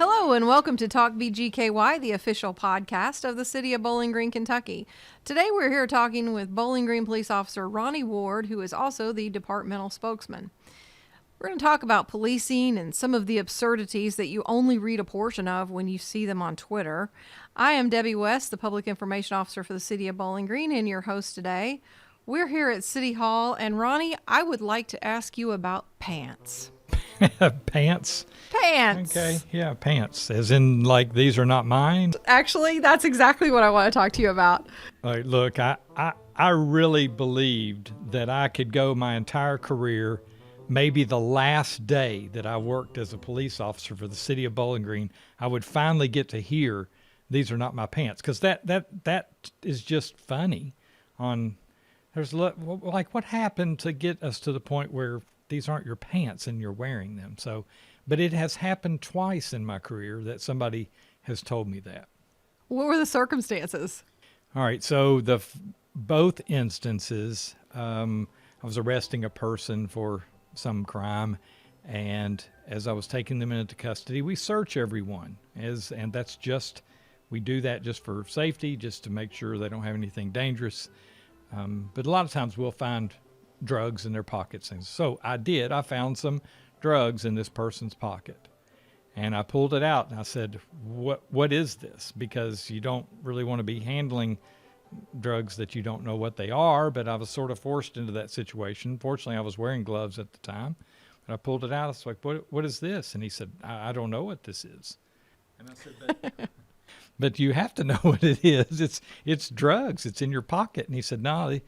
Hello and welcome to Talk BGKY, the official podcast of the city of Bowling Green, Kentucky. Today we're here talking with Bowling Green Police Officer Ronnie Ward, who is also the departmental spokesman. We're going to talk about policing and some of the absurdities that you only read a portion of when you see them on Twitter. I am Debbie West, the Public Information Officer for the city of Bowling Green, and your host today. We're here at City Hall, and Ronnie, I would like to ask you about pants. Pants? Pants. Okay, yeah, pants. As in, like, these are not mine? Actually, that's exactly what I want to talk to you about. Look, I really believed that I could go my entire career, maybe the last day that I worked as a police officer for the city of Bowling Green, I would finally get to hear, these are not my pants. Because that is just funny. There's like, what happened to get us to the point where these aren't your pants and you're wearing them? But it has happened twice in my career that somebody has told me that. What were the circumstances? All right, so both instances, I was arresting a person for some crime, and as I was taking them into custody, we search everyone, and we do that just for safety, just to make sure they don't have anything dangerous. But a lot of times we'll find drugs in their pockets. So I found some drugs in this person's pocket, and I pulled it out and I said, what is this? Because you don't really want to be handling drugs that you don't know what they are, but I was sort of forced into that situation. Fortunately, I was wearing gloves at the time, but I pulled it out. I was like, what is this? And he said, I don't know what this is. And I said, but you have to know what it is. It's drugs. It's in your pocket. And he said, no,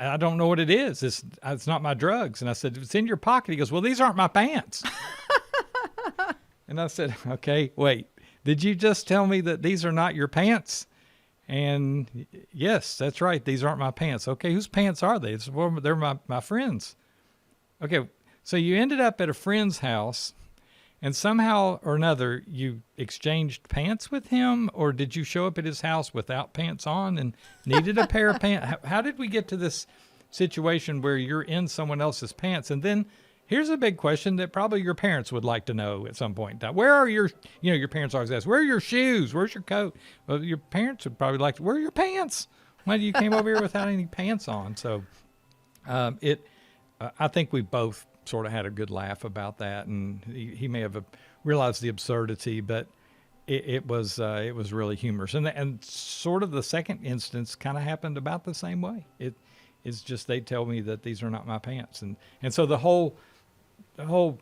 I don't know what it is. It's not my drugs. And I said, if it's in your pocket. He goes, well, these aren't my pants. And I said, okay, wait, did you just tell me that these are not your pants? And yes, that's right. These aren't my pants. Okay, whose pants are they? Well, they're my friends. Okay, so you ended up at a friend's house, and somehow or another you exchanged pants with him, or did you show up at his house without pants on and needed a pair of pants? How did we get to this situation where you're in someone else's pants? And then here's a big question that probably your parents would like to know at some point in time. Where are your parents always ask, where are your shoes? Where's your coat? Well, your parents would probably like to, where are your pants? Why you came over here without any pants on? So I think we both sort of had a good laugh about that, and he may have realized the absurdity, but it was really humorous. And sort of the second instance kind of happened about the same way. It's just they tell me that these are not my pants, and so the whole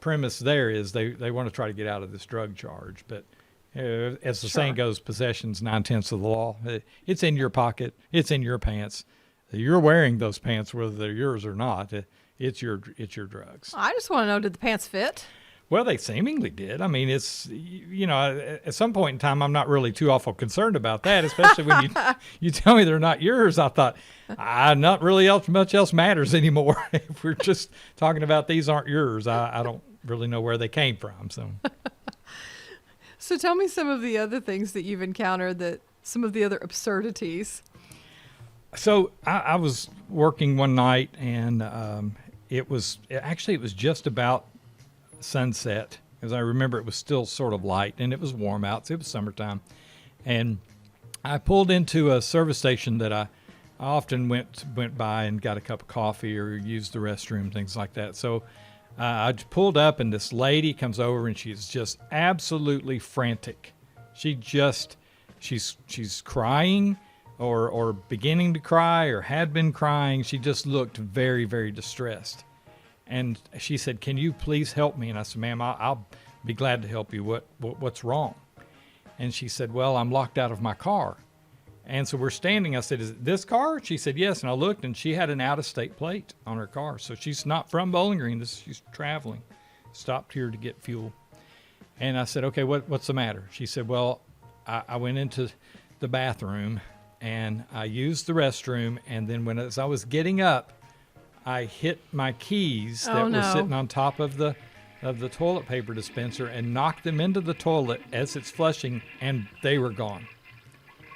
premise there is they want to try to get out of this drug charge, but as the saying goes, possession's 9/10 of the law. It's in your pocket. It's in your pants. You're wearing those pants whether they're yours or not. It's your drugs. I just want to know, did the pants fit? Well, they seemingly did. I mean, it's, at some point in time, I'm not really too awful concerned about that, especially when you tell me they're not yours. I thought, not really much else matters anymore. If we're just talking about these aren't yours, I don't really know where they came from. So tell me some of the other things that you've encountered, some of the other absurdities. So I was working one night, and it was just about sunset, as I remember. It was still sort of light, and it was warm out, so it was summertime. And I pulled into a service station that I often went by and got a cup of coffee or used the restroom, things like that. So I pulled up, and this lady comes over, and she's just absolutely frantic. She's crying, or beginning to cry, or had been crying. She just looked very, very distressed. And she said, can you please help me? And I said, ma'am, I'll be glad to help you. What's wrong? And she said, well, I'm locked out of my car. And so we're standing. I said, is it this car? She said, yes. And I looked, and she had an out-of-state plate on her car. So she's not from Bowling Green. She's traveling. Stopped here to get fuel. And I said, okay, what's the matter? She said, well, I went into the bathroom, and I used the restroom. And then as I was getting up, I hit my keys that were sitting on top of the toilet paper dispenser and knocked them into the toilet as it's flushing, and they were gone.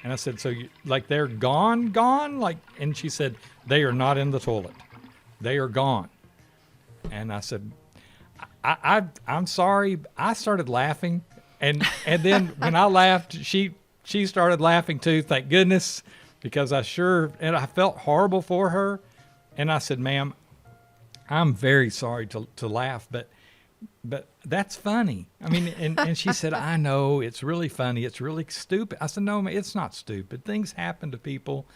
And I said, so they're gone? And she said, they are not in the toilet. They are gone. And I said, I'm sorry. I started laughing, And then when I laughed, she started laughing too. Thank goodness, because I felt horrible for her, and I said, "Ma'am, I'm very sorry to laugh, but that's funny." I mean, and she said, "I know, it's really funny. It's really stupid." I said, "No, it's not stupid. Things happen to people,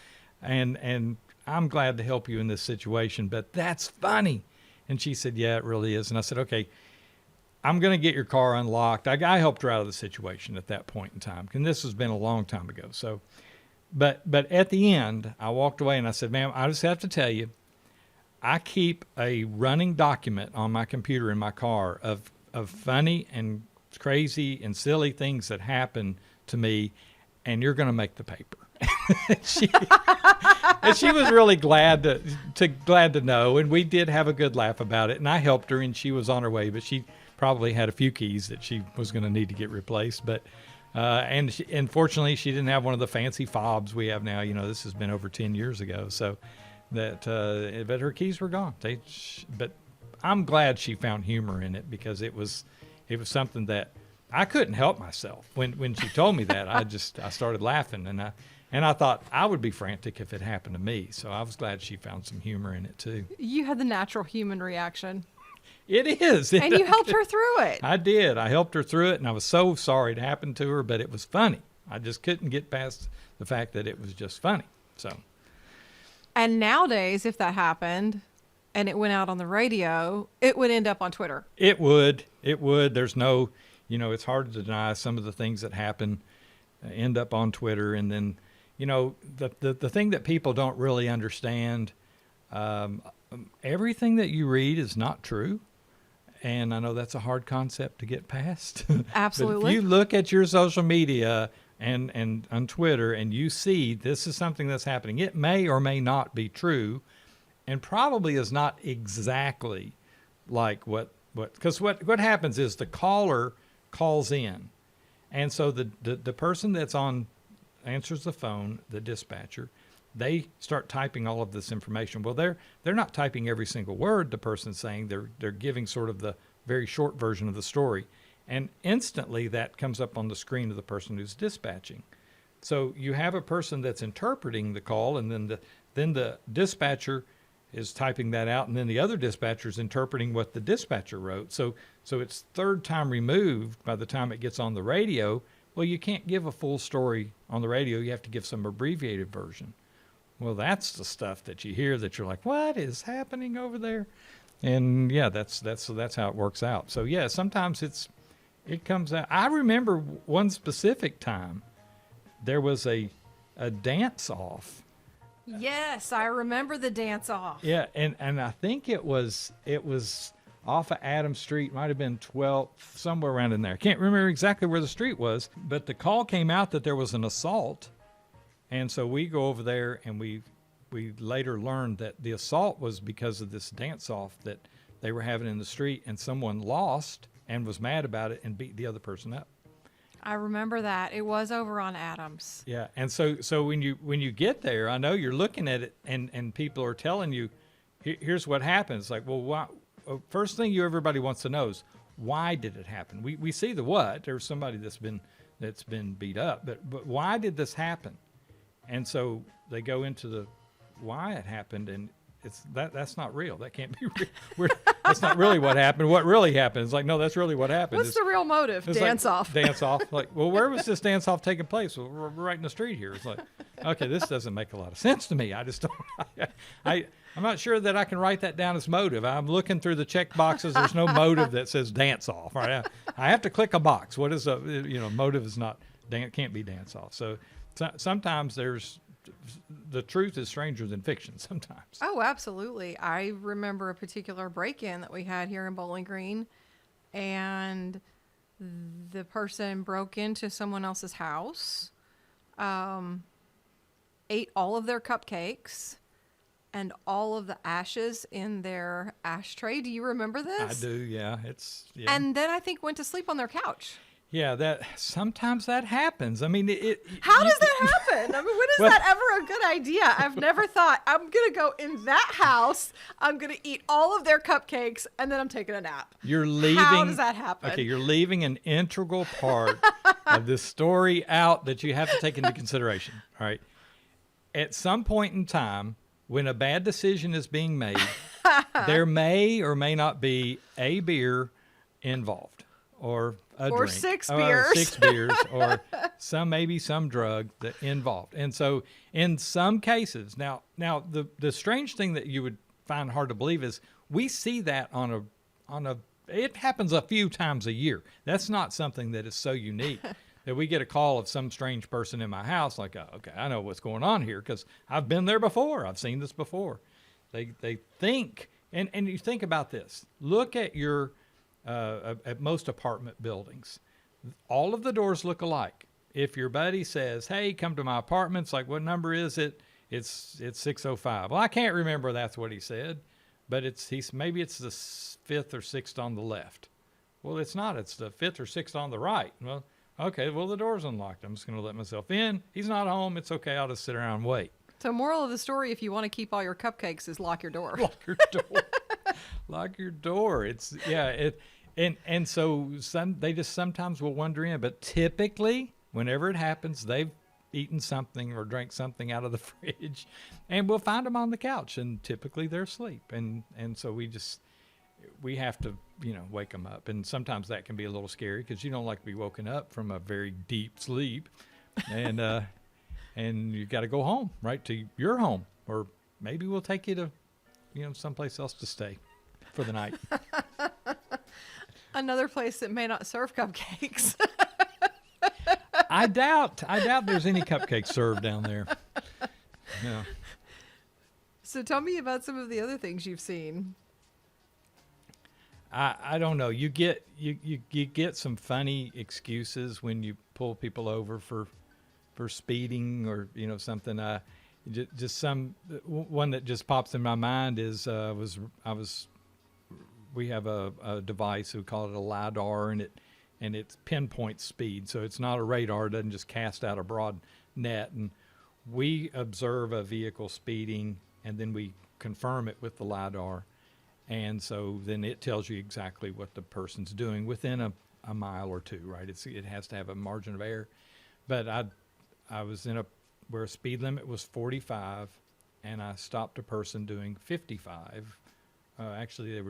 and I'm glad to help you in this situation, but that's funny." And she said, "Yeah, it really is." And I said, "Okay, I'm going to get your car unlocked." I helped her out of the situation at that point in time, and this has been a long time ago. So, but at the end, I walked away and I said, "Ma'am, I just have to tell you, I keep a running document on my computer in my car of funny and crazy and silly things that happen to me, and you're going to make the paper." And she was really glad to know, and we did have a good laugh about it, and I helped her, and she was on her way, but she probably had a few keys that she was going to need to get replaced. But and fortunately, she didn't have one of the fancy fobs we have now. This has been over 10 years ago, so that but her keys were gone. But I'm glad she found humor in it, because it was something that I couldn't help myself when she told me that. I started laughing, and I thought I would be frantic if it happened to me. So I was glad she found some humor in it too. You had the natural human reaction. It is. And you helped her through it. I did. I helped her through it, and I was so sorry it happened to her, but it was funny. I just couldn't get past the fact that it was just funny. So. And nowadays, if that happened and it went out on the radio, it would end up on Twitter. It would. There's no, it's hard to deny some of the things that happen end up on Twitter. And then, the thing that people don't really understand, everything that you read is not true. And I know that's a hard concept to get past. Absolutely. But if you look at your social media and on Twitter, and you see this is something that's happening, it may or may not be true, and probably is not exactly like because what happens is the caller calls in, and so the person that's on answers the phone, the dispatcher, they start typing all of this information. Well, they're not typing every single word the person's saying. They're giving sort of the very short version of the story. And instantly that comes up on the screen of the person who's dispatching. So you have a person that's interpreting the call, and then the dispatcher is typing that out, and then the other dispatcher is interpreting what the dispatcher wrote. So it's third time removed by the time it gets on the radio. Well, you can't give a full story on the radio. You have to give some abbreviated version. Well, that's the stuff that you hear that you're like, what is happening over there? And yeah, that's how it works out. So yeah, sometimes it comes out. I remember one specific time there was a dance off. Yes, I remember the dance off. Yeah, and I think it was off of Adams Street, might have been 12th, somewhere around in there. I can't remember exactly where the street was, but the call came out that there was an assault. And so we go over there, and we later learned that the assault was because of this dance-off that they were having in the street, and someone lost and was mad about it and beat the other person up. I remember that. It was over on Adams. Yeah, and so when you get there, I know you're looking at it, and people are telling you, here's what happened. It's like, well, why? First thing everybody wants to know is, why did it happen? We see the what. There's somebody that's been beat up, but why did this happen? And so they go into the why it happened, and that's not real. That can't be real. That's not really what happened. What really happened? It's like, no, that's really what happened. What's the real motive? Dance off. Dance off. Like, well, where was this dance off taking place? Well, we're right in the street here. It's like, okay, this doesn't make a lot of sense to me. I just don't. I'm not sure that I can write that down as motive. I'm looking through the check boxes. There's no motive that says dance off. Right? I have to click a box. What is motive is not can't be dance off. So sometimes the truth is stranger than fiction sometimes. Oh, absolutely. I remember a particular break-in that we had here in Bowling Green, and the person broke into someone else's house, ate all of their cupcakes and all of the ashes in their ashtray. Do you remember this? I do, yeah. Yeah. And then I think went to sleep on their couch. Yeah, that sometimes that happens. I mean, How does that happen? I mean, when is Well- that ever a good idea? I've never thought, I'm going to go in that house, I'm going to eat all of their cupcakes, and then I'm taking a nap. You're leaving. How does that happen? Okay, you're leaving an integral part of this story out that you have to take into consideration. All right. At some point in time, when a bad decision is being made, there may or may not be a beer involved, or a Or drink, 6 or beers. 6 beers, or maybe some drug that involved. And so, in some cases, now the strange thing that you would find hard to believe is we see that on a. It happens a few times a year. That's not something that is so unique that we get a call of some strange person in my house, like, oh, okay, I know what's going on here because I've been there before. I've seen this before. They think, and you think about this. Look at your at most apartment buildings. All of the doors look alike. If your buddy says, "Hey, come to my apartment," it's like, "What number is it?" It's 605. Well, I can't remember. That's what he said, but maybe it's the 5th or 6th on the left. Well, it's not. It's the 5th or 6th on the right. Well, okay. Well, the door's unlocked. I'm just going to let myself in. He's not home. It's okay. I'll just sit around and wait. So, moral of the story: if you want to keep all your cupcakes, is lock your door. Lock your door. Lock your door. It's and so they just sometimes will wander in, but typically whenever it happens, they've eaten something or drank something out of the fridge, and we'll find them on the couch, and typically they're asleep, and so we have to wake them up, and sometimes that can be a little scary because you don't like to be woken up from a very deep sleep, and and you got to go home, right, to your home, or maybe we'll take you to someplace else to stay for the night. Another place that may not serve cupcakes. I doubt there's any cupcakes served down there. Yeah. So tell me about some of the other things you've seen. I don't know. You get some funny excuses when you pull people over for speeding or something. Just one that just pops in my mind is we have a device, we call it a LiDAR, and it pinpoints speed, so it's not a radar. It doesn't just cast out a broad net, and we observe a vehicle speeding and then we confirm it with the LiDAR, and so then it tells you exactly what the person's doing within a mile or two, right? It has to have a margin of error. But I was where a speed limit was 45, and I stopped a person doing 55. Actually, they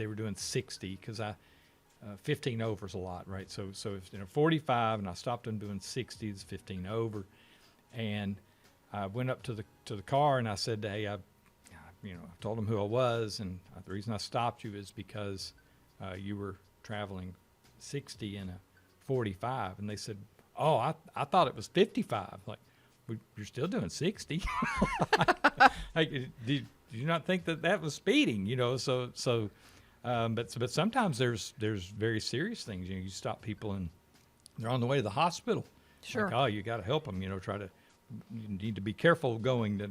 were doing 60 because 15 over is a lot, right? So if 45, and I stopped them doing 60, it's 15 over, and I went up to the car and I said, "Hey, I told them who I was, and the reason I stopped you is because you were traveling 60 in a 45," and they said, "Oh, I thought it was 55." Like, you're still doing 60. Like, do you not think that was speeding? But sometimes there's very serious things. You stop people and they're on the way to the hospital. Sure. Like, oh, you got to help them. You need to be careful going to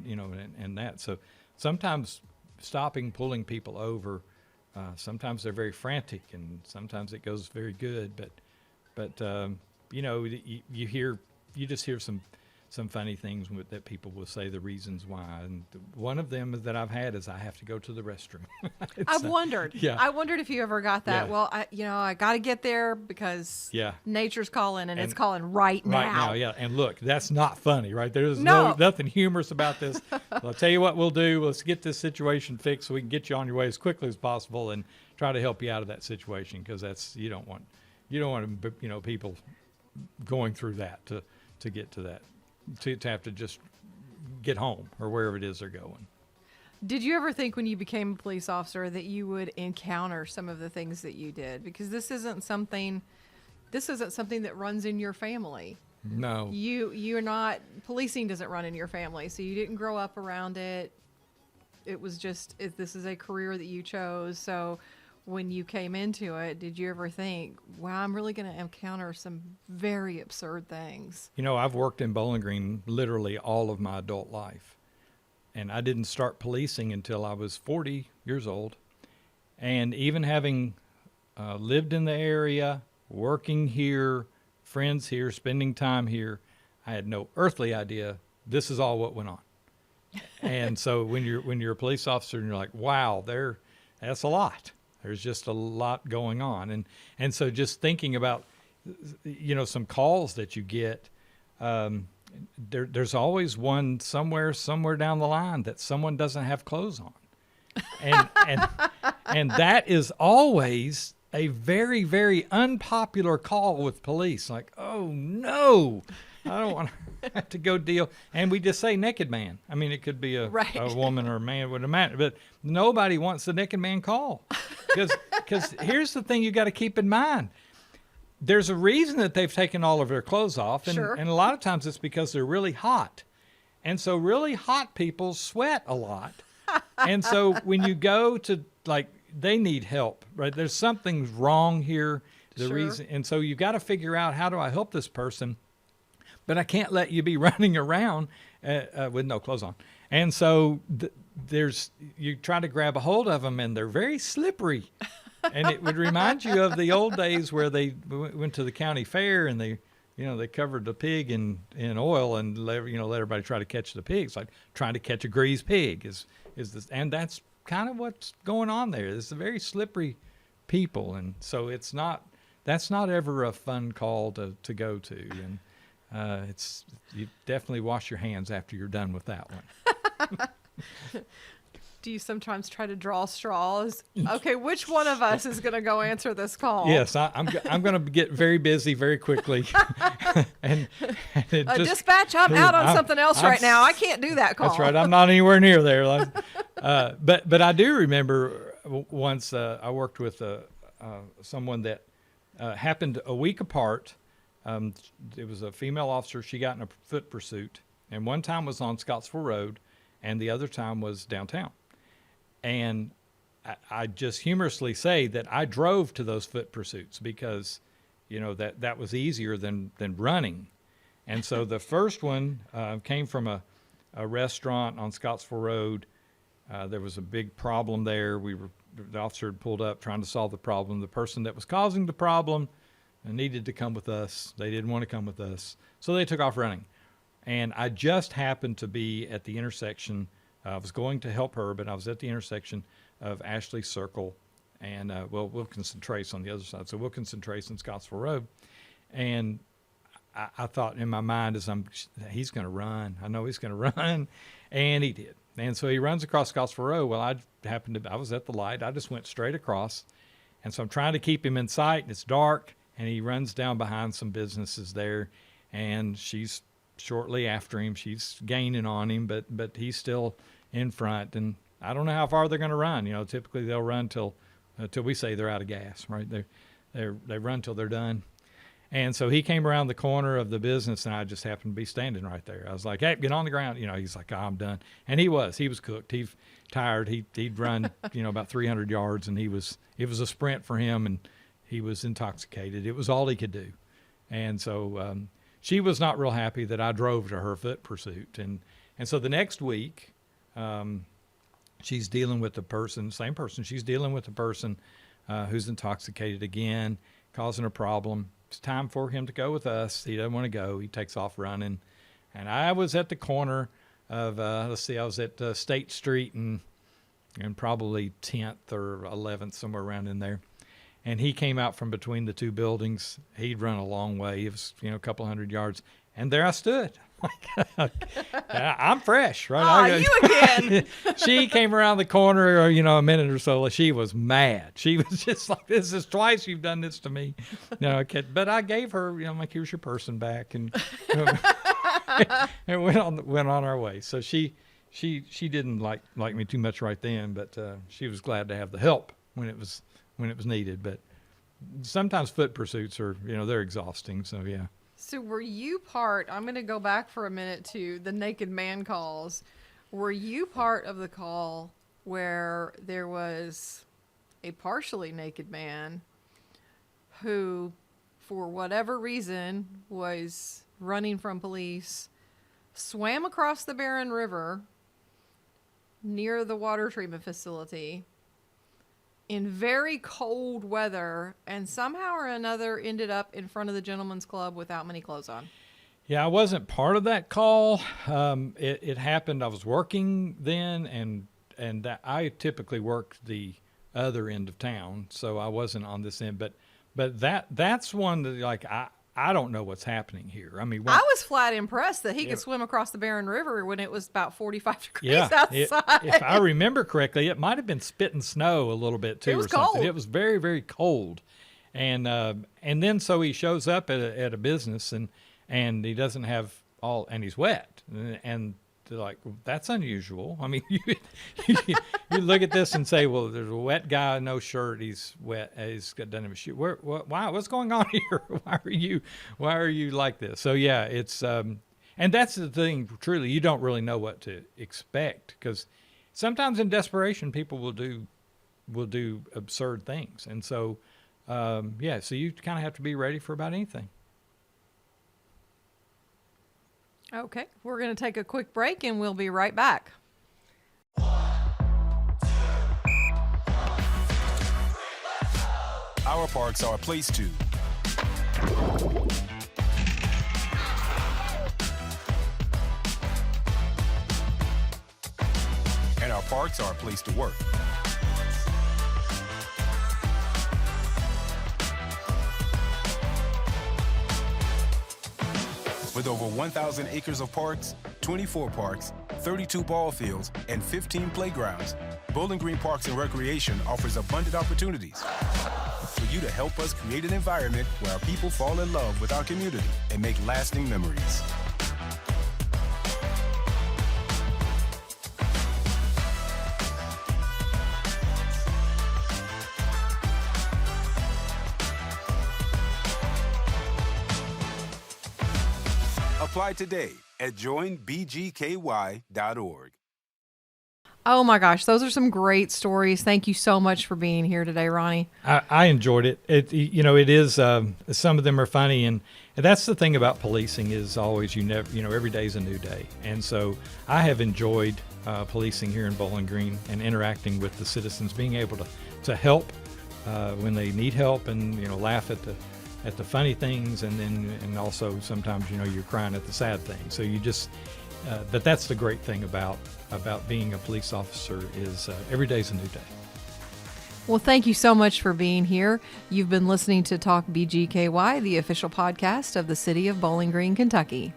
and that. So sometimes stopping, pulling people over. Sometimes they're very frantic, and sometimes it goes very good. But you just hear some funny things that people will say the reasons why, and one of them that I've had is I have to go to the restroom. I've wondered. Yeah. I wondered if you ever got that. Yeah. Well, I got to get there because Yeah. nature's calling, and it's calling right now. Right now, yeah. And look, that's not funny, right? There's No. nothing humorous about this. I'll tell you what we'll do. Let's get this situation fixed so we can get you on your way as quickly as possible and try to help you out of that situation, because you don't want people going through that to get to that, to have to just get home or wherever it is they're going. Did you ever think when you became a police officer that you would encounter some of the things that you did? Because this isn't something that runs in your family. No. You're not, policing doesn't run in your family, so you didn't grow up around it. It was just, this is a career that you chose. So when you came into it, did you ever think, wow, I'm really going to encounter some very absurd things? I've worked in Bowling Green literally all of my adult life. And I didn't start policing until I was 40 years old. And even having lived in the area, working here, friends here, spending time here. I had no earthly idea this is all what went on. And so when you're a police officer and you're like, wow, that's a lot. There's just a lot going on. And so just thinking about, some calls that you get, there's always one somewhere down the line that someone doesn't have clothes on. And that is always a very, very unpopular call with police. Like, oh no, I don't want to have to go deal. And we just say naked man. I mean, it could be a woman or a man, with a man, but nobody wants the naked man call. Because here's the thing you got to keep in mind. There's a reason that they've taken all of their clothes off. And, Sure. and a lot of times it's because they're really hot. And so really hot people sweat a lot. And so when you go to, like, they need help, right? There's something wrong here. Sure. And so you got to figure out, how do I help this person? But I can't let you be running around with no clothes on. And so you try to grab a hold of them, and they're very slippery. And it would remind you of the old days where they went to the county fair and they covered the pig in oil and let everybody try to catch the pig. It's like trying to catch a greased pig is this, and that's kind of what's going on there. It's a very slippery people, and so that's not ever a fun call to go to. And you definitely wash your hands after you're done with that one. Do you sometimes try to draw straws? Okay, which one of us is going to go answer this call? Yes, I'm going to get very busy very quickly. and dispatch, I'm out on something else right now. I can't do that call. That's right. I'm not anywhere near there. But I do remember once I worked with someone that happened a week apart. It was a female officer. She got in a foot pursuit, and one time was on Scottsville Road, and the other time was downtown. And I just humorously say that I drove to those foot pursuits because, that was easier than running. And so the first one came from a restaurant on Scottsville Road. There was a big problem there. The officer had pulled up trying to solve the problem. The person that was causing the problem needed to come with us. They didn't want to come with us, so they took off running. And I just happened to be at the intersection. I was going to help her, but I was at the intersection of Ashley Circle and Wilkinson Trace on the other side. So Wilkinson Trace and Scottsville Road. And I thought in my mind he's going to run. I know he's going to run. And he did. And so he runs across Scottsville Road. Well, I was at the light. I just went straight across. And so I'm trying to keep him in sight, and it's dark. And he runs down behind some businesses there. And she's shortly after him. She's gaining on him, but he's still in front. And I don't know how far they're going to run. Typically they'll run till we say they're out of gas, right? They run till they're done. And so he came around the corner of the business, and I just happened to be standing right there. I was like, "Hey, get on the ground." He's like, "Oh, I'm done." And he was cooked. He's tired. He'd run, about 300 yards, and it was a sprint for him, and he was intoxicated. It was all he could do. And so, she was not real happy that I drove to her foot pursuit. And so the next week, she's dealing with same person. She's dealing with the person who's intoxicated again, causing a problem. It's time for him to go with us. He doesn't want to go. He takes off running. And I was at the corner of, I was at State Street and probably 10th or 11th, somewhere around in there. And he came out from between the two buildings. He'd run a long way. It was, a couple hundred yards. And there I stood. I'm fresh, right? You again. She came around the corner, a minute or so. She was mad. She was just like, "This is twice you've done this to me." But I gave her, I'm like, "Here's your person back," and and went on our way. So she didn't like me too much right then, but she was glad to have the help when it was needed. But sometimes foot pursuits are, they're exhausting. So yeah. So were you part, I'm going to go back for a minute to the naked man calls. Were you part of the call where there was a partially naked man who, for whatever reason, was running from police, swam across the Barren River near the water treatment facility in very cold weather and somehow or another ended up in front of the gentleman's club without many clothes on. Yeah, I wasn't part of that call. It happened. I was working then, and I typically worked the other end of town, so I wasn't on this end. But that's one that, like, I don't know what's happening here. I mean, I was flat impressed that he could swim across the Barren River when it was about 45 degrees outside. If I remember correctly, it might have been spitting snow a little bit too, It was or something. cold. It was very, very cold, and then so he shows up at a business and he doesn't have all, and he's wet, and they're like, well, that's unusual. I mean, you look at this and say, well, there's a wet guy, no shirt, he's wet, doesn't have a shoe. Why? What's going on here? Why are you like this? So yeah, it's and that's the thing. Truly, you don't really know what to expect, because sometimes in desperation, people will do absurd things, and so yeah, so you kind of have to be ready for about anything. Okay, we're going to take a quick break and we'll be right back. Our parks are a place to and our parks are a place to work. With over 1,000 acres of parks, 24 parks, 32 ball fields, and 15 playgrounds, Bowling Green Parks and Recreation offers abundant opportunities for you to help us create an environment where our people fall in love with our community and make lasting memories. Apply today at joinbgky.org. Oh my gosh, those are some great stories. Thank you so much for being here today, Ronnie. I enjoyed it. It is some of them are funny, and that's the thing about policing is always every day's a new day, and so I have enjoyed policing here in Bowling Green and interacting with the citizens, being able to help when they need help, and laugh at the funny things, and also sometimes you're crying at the sad things. So you just but that's the great thing about being a police officer is every day's a new day. Well, thank you so much for being here. You've been listening to Talk BGKY, the official podcast of the City of Bowling Green, Kentucky.